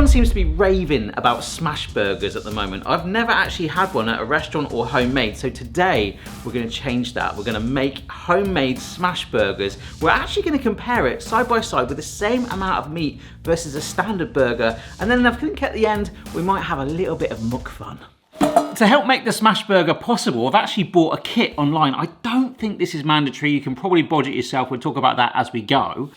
Everyone seems to be raving about smash burgers at the moment. I've never actually had one at a restaurant or homemade, so today we're gonna change that. We're gonna make homemade smash burgers. We're actually gonna compare it side by side with the same amount of meat versus a standard burger, and then I think at the end, we might have a little bit of mukbang. To help make the Smashburger possible, I've actually bought a kit online. I don't think this is mandatory. You can probably budget yourself. We'll talk about that as we go.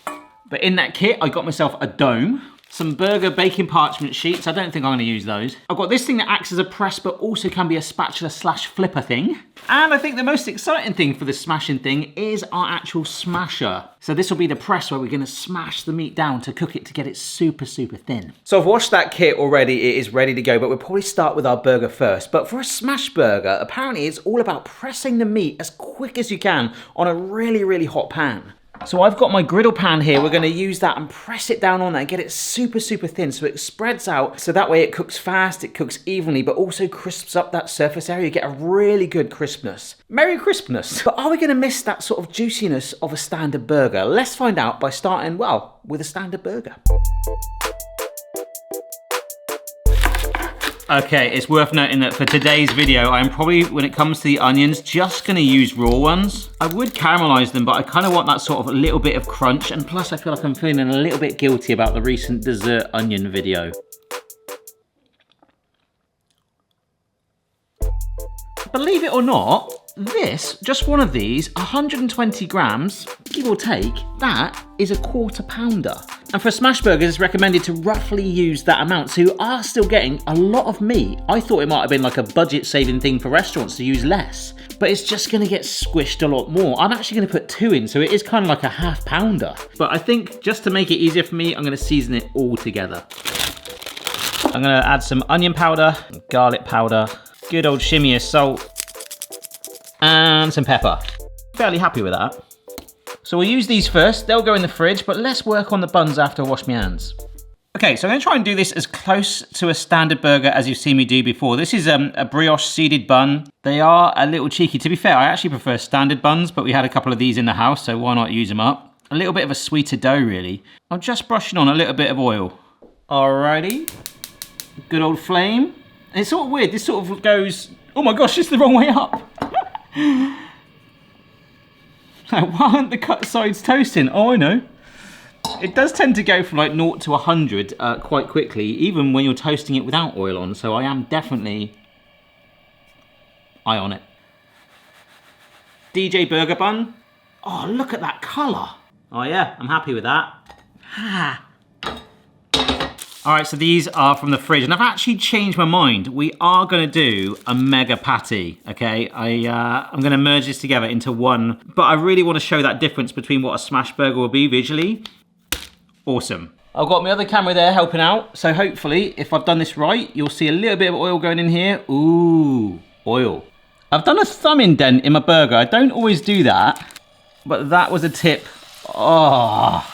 But in that kit, I got myself a dome, some burger baking parchment sheets. I don't think I'm gonna use those. I've got this thing that acts as a press, but also can be a spatula slash flipper thing. And I think the most exciting thing for this smashing thing is our actual smasher. So this will be the press where we're gonna smash the meat down to cook it to get it super, super thin. So I've washed that kit already, it is ready to go, but we'll probably start with our burger first. But for a smash burger, apparently it's all about pressing the meat as quick as you can on a really, really hot pan. So I've got my griddle pan here. We're gonna use that and press it down on there and get it super, super thin so it spreads out. So that way it cooks fast, it cooks evenly, but also crisps up that surface area. You get a really good crispness. Merry crispness. But are we gonna miss that sort of juiciness of a standard burger? Let's find out by starting, well, with a standard burger. Okay, it's worth noting that for today's video, I'm probably, when it comes to the onions, just gonna use raw ones. I would caramelize them, but I kind of want that sort of a little bit of crunch, and plus I feel like I'm feeling a little bit guilty about the recent dessert onion video. Believe it or not, this, just one of these, 120 grams, give or take, that is a quarter pounder. And for smash burgers, it's recommended to roughly use that amount, so you are still getting a lot of meat. I thought it might have been like a budget saving thing for restaurants to use less, but it's just gonna get squished a lot more. I'm actually gonna put 2 in, so it is kind of like a half pounder. But I think just to make it easier for me, I'm gonna season it all together. I'm gonna add some onion powder, garlic powder, good old shimmy of salt, and some pepper. Fairly happy with that. So we'll use these first, they'll go in the fridge, but let's work on the buns after I wash my hands. Okay, so I'm gonna try and do this as close to a standard burger as you've seen me do before. This is a brioche seeded bun. They are a little cheeky. To be fair, I actually prefer standard buns, but we had a couple of these in the house, so why not use them up? A little bit of a sweeter dough, really. I'm just brushing on a little bit of oil. Alrighty, good old flame. And it's sort of weird, this sort of goes, oh my gosh, it's the wrong way up. Why aren't the cut sides toasting? Oh, I know. It does tend to go from like 0 to 100 quite quickly, even when you're toasting it without oil on, so I am definitely eye on it. DJ burger bun. Oh, look at that colour. Oh yeah, I'm happy with that. Ah. All right, so these are from the fridge, and I've actually changed my mind. We are gonna do a mega patty, okay? I'm gonna merge this together into one, but I really wanna show that difference between what a smash burger will be visually. Awesome. I've got my other camera there helping out, so hopefully, if I've done this right, you'll see a little bit of oil going in here. Ooh, oil. I've done a thumb indent in my burger. I don't always do that, but that was a tip. Oh,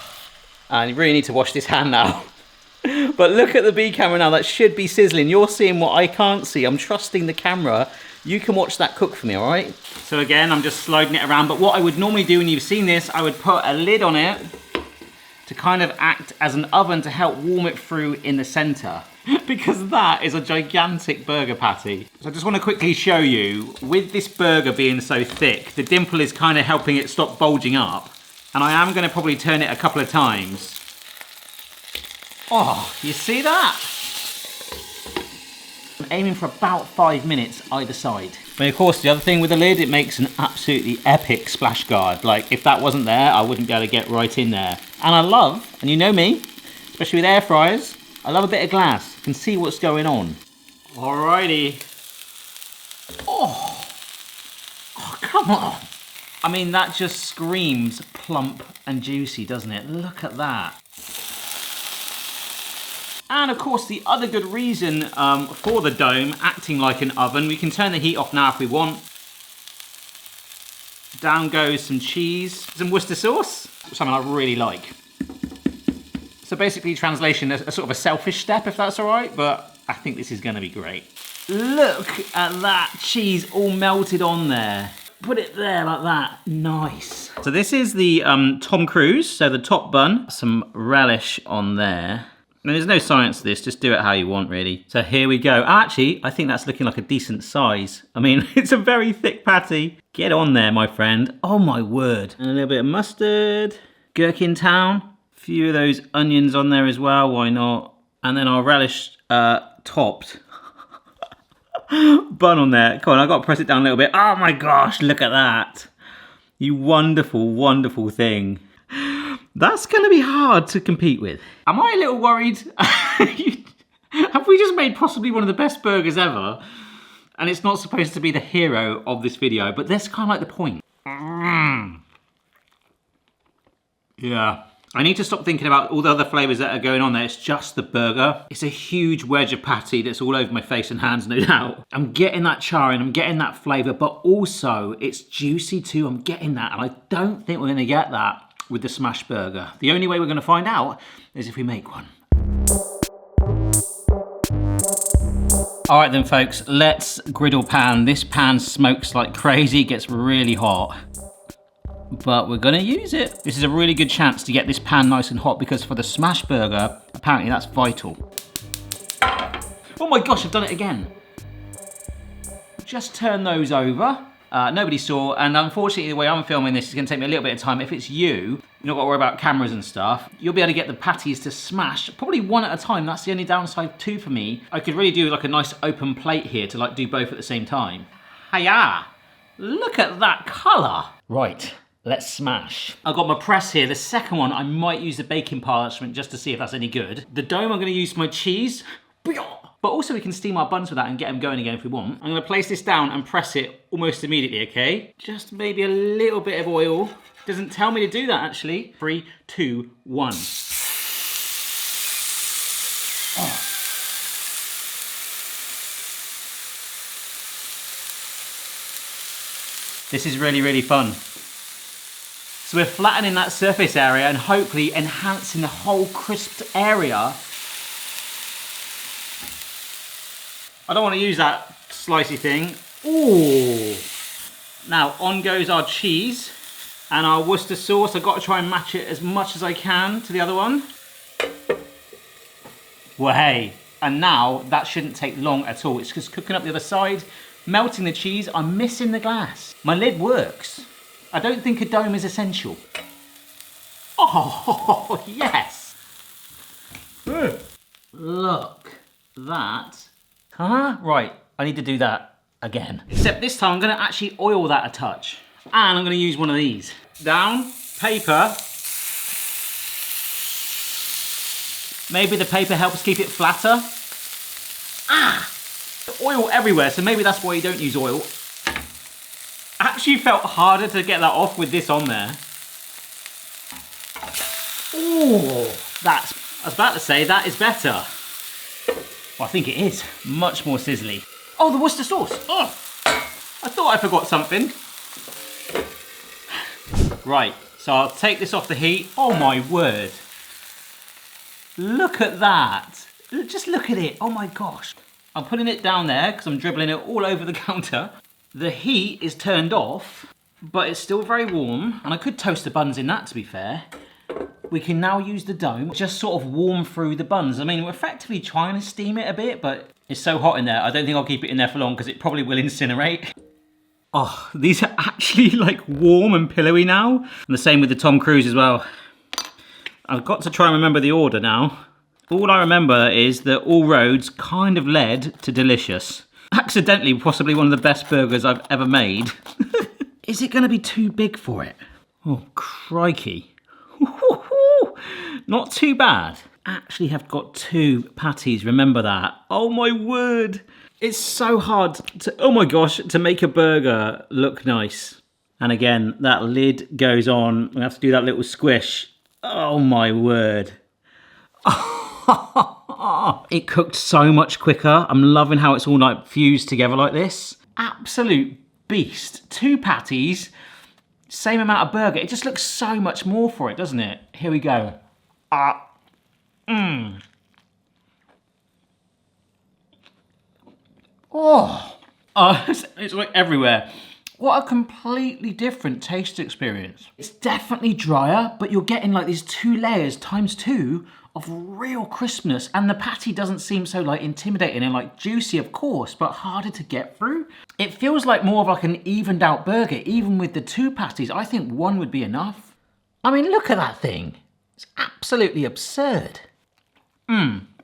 and you really need to wash this hand now. But look at the B camera now, that should be sizzling. You're seeing what I can't see. I'm trusting the camera. You can watch that cook for me, all right? So again, I'm just sliding it around, but what I would normally do when you've seen this, I would put a lid on it to kind of act as an oven to help warm it through in the center. Because that is a gigantic burger patty. So I just want to quickly show you, with this burger being so thick, the dimple is kind of helping it stop bulging up. And I am going to probably turn it a couple of times. Oh, you see that? I'm aiming for about 5 minutes either side. But of course, the other thing with the lid, it makes an absolutely epic splash guard. Like, if that wasn't there, I wouldn't be able to get right in there. And I love, and you know me, especially with air fryers, I love a bit of glass. You can see what's going on. Alrighty. Oh, come on. I mean, that just screams plump and juicy, doesn't it? Look at that. And of course, the other good reason for the dome acting like an oven, we can turn the heat off now if we want. Down goes some cheese, some Worcester sauce, something I really like. So basically, translation, a sort of a selfish step, if that's all right, but I think this is gonna be great. Look at that cheese all melted on there. Put it there like that, nice. So this is the Tom Cruise, so the top bun, some relish on there. And there's no science to this, just do it how you want, really. So here we go. Actually, I think that's looking like a decent size. I mean, it's a very thick patty. Get on there, my friend. Oh my word. And a little bit of mustard. Gherkin town. A few of those onions on there as well, why not? And then our relish topped. Bun on there. Come on, I've got to press it down a little bit. Oh my gosh, look at that. You wonderful, wonderful thing. That's going to be hard to compete with. Am I a little worried? Have we just made possibly one of the best burgers ever? And it's not supposed to be the hero of this video, but that's kind of like the point. Yeah. I need to stop thinking about all the other flavours that are going on there. It's just the burger. It's a huge wedge of patty that's all over my face and hands, no doubt. I'm getting that charring, I'm getting that flavour, but also it's juicy too. I'm getting that, and I don't think we're going to get that with the Smashburger. The only way we're going to find out is if we make one. All right then folks, let's griddle pan. This pan smokes like crazy, it gets really hot. But we're gonna use it. This is a really good chance to get this pan nice and hot because for the Smashburger, apparently that's vital. Oh my gosh, I've done it again. Just turn those over. Nobody saw, and unfortunately the way I'm filming this is gonna take me a little bit of time. If it's you, you're not gotta worry about cameras and stuff. You'll be able to get the patties to smash, probably one at a time. That's the only downside too for me. I could really do like a nice open plate here to like do both at the same time. Hiya! Look at that color. Right, let's smash. I've got my press here. The second one, I might use the baking parchment just to see if that's any good. The dome, I'm gonna use my cheese. But also we can steam our buns with that and get them going again if we want. I'm gonna place this down and press it almost immediately, okay? Just maybe a little bit of oil. Doesn't tell me to do that actually. 3, 2, 1. Oh. This is really, really fun. So we're flattening that surface area and hopefully enhancing the whole crisped area. I don't want to use that slicey thing. Ooh. Now on goes our cheese and our Worcester sauce. I've got to try and match it as much as I can to the other one. Well, hey, and now that shouldn't take long at all. It's just cooking up the other side, melting the cheese. I'm missing the glass. My lid works. I don't think a dome is essential. Oh, yes. Look, that. Huh? Right, I need to do that again. Except this time I'm gonna actually oil that a touch. And I'm gonna use one of these. Down, paper. Maybe the paper helps keep it flatter. Ah! Oil everywhere, so maybe that's why you don't use oil. Actually felt harder to get that off with this on there. Ooh, I was about to say, that is better. Well, I think it is. Much more sizzly. Oh, the Worcester sauce. Oh, I thought I forgot something. Right, so I'll take this off the heat. Oh my word. Look at that. Just look at it. Oh my gosh. I'm putting it down there because I'm dribbling it all over the counter. The heat is turned off, but it's still very warm. And I could toast the buns in that, to be fair. We can now use the dome, just sort of warm through the buns. I mean, we're effectively trying to steam it a bit, but it's so hot in there. I don't think I'll keep it in there for long because it probably will incinerate. Oh, these are actually like warm and pillowy now. And the same with the Tom Cruise as well. I've got to try and remember the order now. All I remember is that all roads kind of led to delicious. Accidentally, possibly one of the best burgers I've ever made. Is it gonna be too big for it? Oh, crikey. Not too bad. Actually have got 2 patties, remember that. Oh my word. It's so hard to, oh my gosh, to make a burger look nice. And again, that lid goes on. We have to do that little squish. Oh my word. It cooked so much quicker. I'm loving how it's all like fused together like this. Absolute beast. 2 patties, same amount of burger. It just looks so much more for it, doesn't it? Here we go. Oh, it's like everywhere. What a completely different taste experience. It's definitely drier, but you're getting like these 2 layers times 2 of real crispness, and the patty doesn't seem so like intimidating and like juicy, of course, but harder to get through. It feels like more of like an evened out burger, even with the two patties. I think one would be enough. I mean, look at that thing. It's absolutely absurd.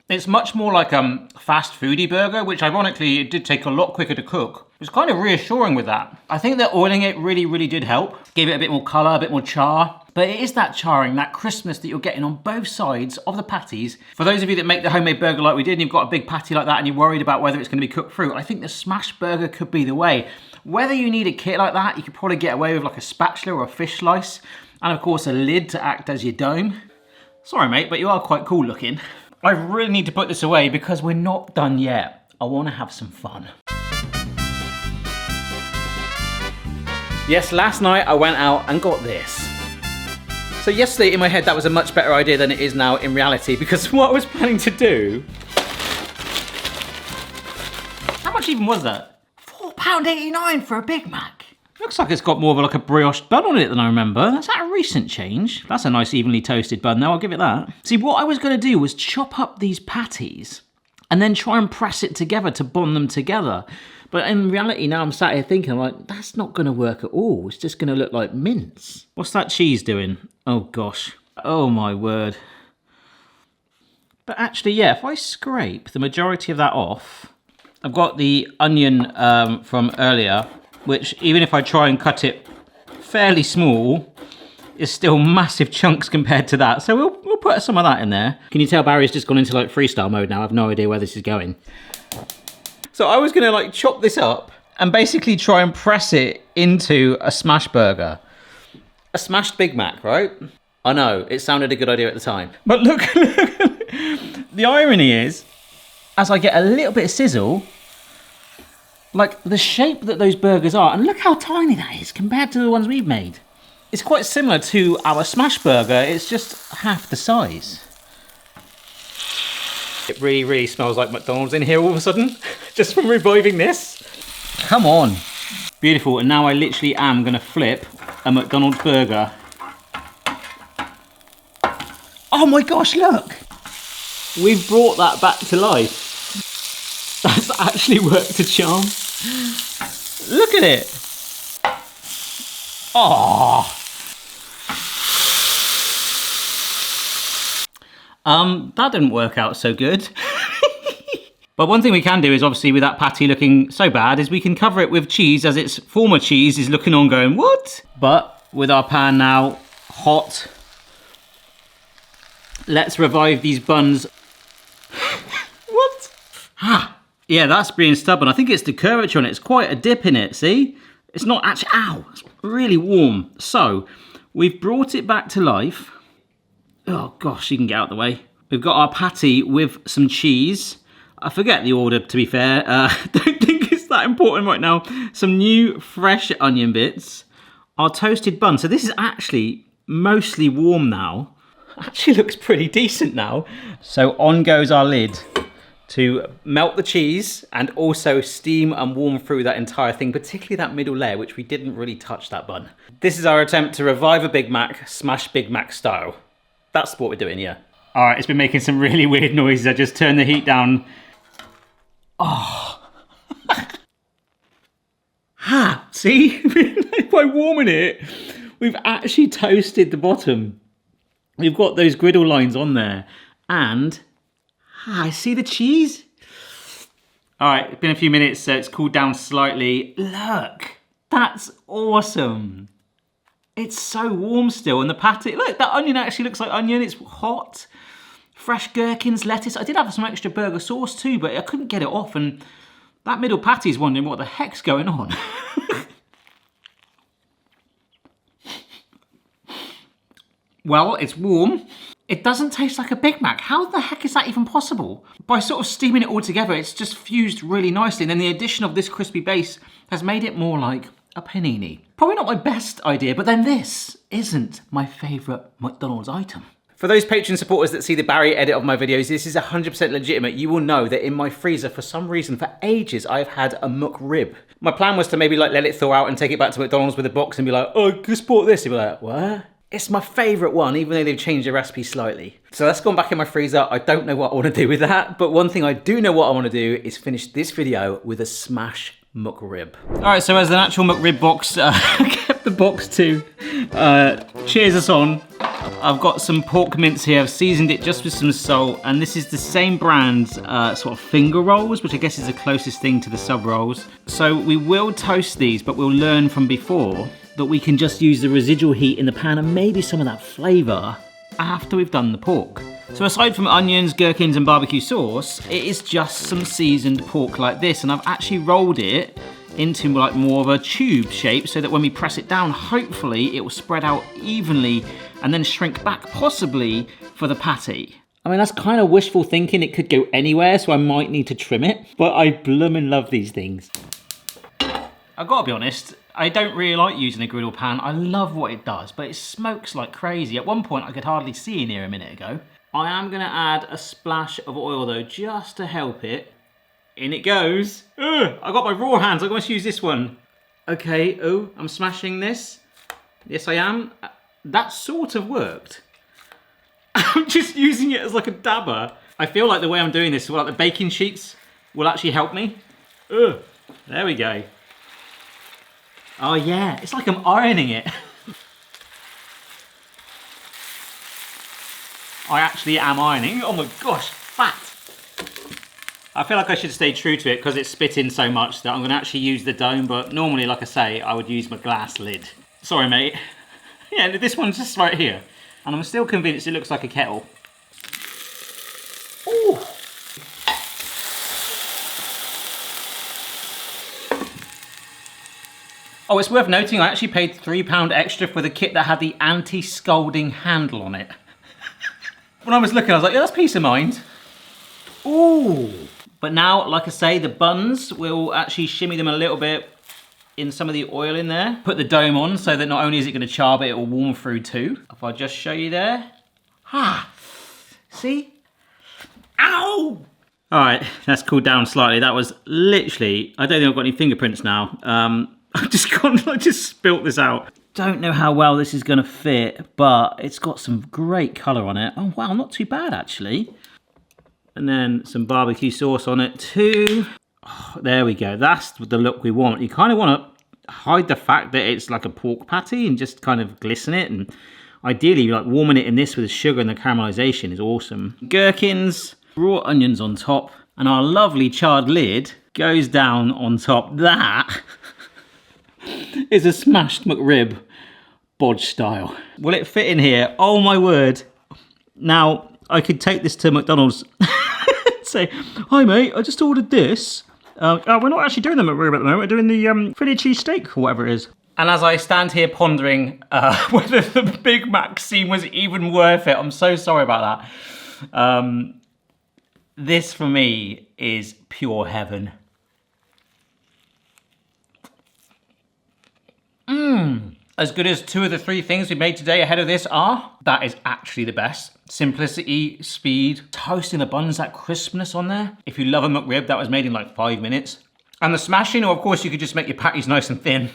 It's much more like a fast foodie burger, which ironically it did take a lot quicker to cook. It's kind of reassuring with that. I think that oiling it really did help. Gave it a bit more colour, a bit more char. But it is that charring, that crispness that you're getting on both sides of the patties. For those of you that make the homemade burger like we did, and you've got a big patty like that and you're worried about whether it's going to be cooked through, I think the Smashburger could be the way. Whether you need a kit like that, you could probably get away with like a spatula or a fish slice. And of course a lid to act as your dome. Sorry mate, but you are quite cool looking. I really need to put this away because we're not done yet. I want to have some fun. Yes, last night I went out and got this. So yesterday in my head that was a much better idea than it is now in reality, because what I was planning to do... How much even was that? £4.89 for a Big Mac. Looks like it's got more of like a brioche bun on it than I remember. That's a recent change. That's a nice evenly toasted bun though, I'll give it that. See, what I was going to do was chop up these patties and then try and press it together to bond them together. But in reality now I'm sat here thinking, I'm like, that's not going to work at all. It's just going to look like mince. What's that cheese doing? Oh gosh. Oh my word. But actually, yeah, if I scrape the majority of that off, I've got the onion from earlier, which even if I try and cut it fairly small, is still massive chunks compared to that. So we'll put some of that in there. Can you tell Barry's just gone into like freestyle mode now? I have no idea where this is going. So I was gonna like chop this up and basically try and press it into a smash burger. A smashed Big Mac, right? I know, it sounded a good idea at the time. But look, the irony is, as I get a little bit of sizzle, like the shape that those burgers are, and look how tiny that is compared to the ones we've made. It's quite similar to our Smashburger, it's just half the size. It really smells like McDonald's in here all of a sudden, just from reviving this. Come on. Beautiful, and now I literally am gonna flip a McDonald's burger. Oh my gosh, look! We've brought that back to life. That's actually worked a charm. Look at it. Oh. That didn't work out so good. But one thing we can do is obviously with that patty looking so bad is we can cover it with cheese as its former cheese is looking on going, what? But with our pan now hot, let's revive these buns. What? Ah. Yeah, that's being stubborn. I think it's the curvature on it. It's quite a dip in it, see? It's not actually, ow, it's really warm. So, we've brought it back to life. Oh gosh, you can get out of the way. We've got our patty with some cheese. I forget the order, to be fair. Don't think it's that important right now. Some new fresh onion bits. Our toasted bun. So this is actually mostly warm now. Actually looks pretty decent now. So on goes our lid to melt the cheese and also steam and warm through that entire thing, particularly that middle layer, which we didn't really touch that bun. This is our attempt to revive a Big Mac, smash Big Mac style. That's what we're doing here. All right, it's been making some really weird noises. I just turned the heat down. Oh. Ha, see? By warming it, we've actually toasted the bottom. We've got those griddle lines on there. And, see the cheese? All right, it's been a few minutes, so it's cooled down slightly. Look, that's awesome. It's so warm still, and the patty, look, that onion actually looks like onion, it's hot. Fresh gherkins, lettuce. I did have some extra burger sauce too, but I couldn't get it off, and that middle patty's wondering what the heck's going on. Well, it's warm. It doesn't taste like a Big Mac. How the heck is that even possible? By sort of steaming it all together, it's just fused really nicely, and then the addition of this crispy base has made it more like a panini. Probably not my best idea, but then this isn't my favourite McDonald's item. For those Patreon supporters that see the Barry edit of my videos, this is 100% legitimate. You will know that in my freezer, for some reason, for ages, I've had a McRib. My plan was to maybe like let it thaw out and take it back to McDonald's with a box and be like, oh, I just bought this. You'd be like, what? It's my favourite one, even though they've changed the recipe slightly. So that's gone back in my freezer. I don't know what I want to do with that, but one thing I do know what I want to do is finish this video with a smash McRib. All right, so as an actual McRib box, I kept the box to cheers us on. I've got some pork mince here. I've seasoned it just with some salt, and this is the same brand's sort of finger rolls, which I guess is the closest thing to the sub rolls. So we will toast these, but we'll learn from before that we can just use the residual heat in the pan and maybe some of that flavour after we've done the pork. So aside from onions, gherkins and barbecue sauce, it is just some seasoned pork like this, and I've actually rolled it into like more of a tube shape so that when we press it down, hopefully it will spread out evenly and then shrink back, possibly for the patty. I mean, that's kind of wishful thinking. It could go anywhere, so I might need to trim it, but I bloomin' love these things. I've got to be honest, I don't really like using a griddle pan. I love what it does, but it smokes like crazy. At one point, I could hardly see in here a minute ago. I am gonna add a splash of oil though, just to help it. In it goes. Ugh, I got my raw hands, I'm going to use this one. Okay, oh, I'm smashing this. Yes, I am. That sort of worked. I'm just using it as like a dabber. I feel like the way I'm doing this, like the baking sheets will actually help me. Ugh, there we go. Oh yeah, it's like I'm ironing it. I actually am ironing. Oh my gosh, fat. I feel like I should stay true to it because it's spitting so much that I'm going to actually use the dome, but normally, like I say, I would use my glass lid. Sorry, mate. Yeah, this one's just right here. And I'm still convinced it looks like a kettle. Ooh. Oh, it's worth noting I actually paid £3 extra for the kit that had the anti-scalding handle on it. When I was looking, I was like, yeah, that's peace of mind. Ooh. But now, like I say, the buns, we'll actually shimmy them a little bit in some of the oil in there. Put the dome on so that not only is it going to char, but it will warm through too. If I just show you there. Ah, see? Ow! All right, that's cooled down slightly. That was literally, I don't think I've got any fingerprints now. I just spilt this out. Don't know how well this is going to fit, but it's got some great colour on it. Oh wow, not too bad actually. And then some barbecue sauce on it too. Oh, there we go. That's the look we want. You kind of want to hide the fact that it's like a pork patty and just kind of glisten it. And ideally, like warming it in this with the sugar and the caramelization is awesome. Gherkins, raw onions on top, and our lovely charred lid goes down on top. That is a smashed McRib, bodge style. Will it fit in here? Oh my word. Now, I could take this to McDonald's say, hi mate, I just ordered this. We're not actually doing the McRib at the moment, we're doing the Philly cheesesteak or whatever it is. And as I stand here pondering whether the Big Mac scene was even worth it, I'm so sorry about that. This for me is pure heaven. As good as 2 of the 3 things we made today ahead of this are, that is actually the best. Simplicity, speed, toasting the buns, that crispness on there. If you love a McRib, that was made in like 5 minutes. And the smashing, or of course you could just make your patties nice and thin,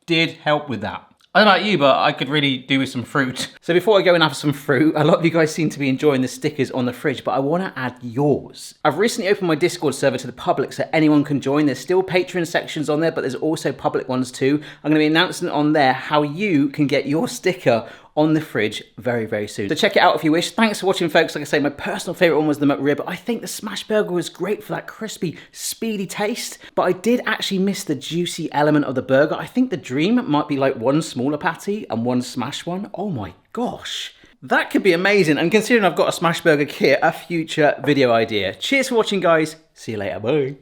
did help with that. I don't know about you, but I could really do with some fruit. So before I go and have some fruit, a lot of you guys seem to be enjoying the stickers on the fridge, but I want to add yours. I've recently opened my Discord server to the public so anyone can join. There's still Patreon sections on there, but there's also public ones too. I'm going to be announcing on there how you can get your sticker on the fridge very, very soon. So check it out if you wish. Thanks for watching, folks. Like I say, my personal favourite one was the McRib. I think the Smashburger was great for that crispy, speedy taste, but I did actually miss the juicy element of the burger. I think the dream might be like 1 smaller patty and 1 smash one. Oh my gosh. That could be amazing. And considering I've got a Smashburger kit, a future video idea. Cheers for watching, guys. See you later. Bye.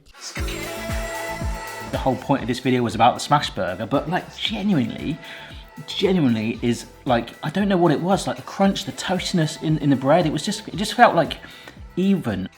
The whole point of this video was about the Smashburger, but like genuinely is like, I don't know what it was, like the crunch, the toastiness in the bread, it just felt like even.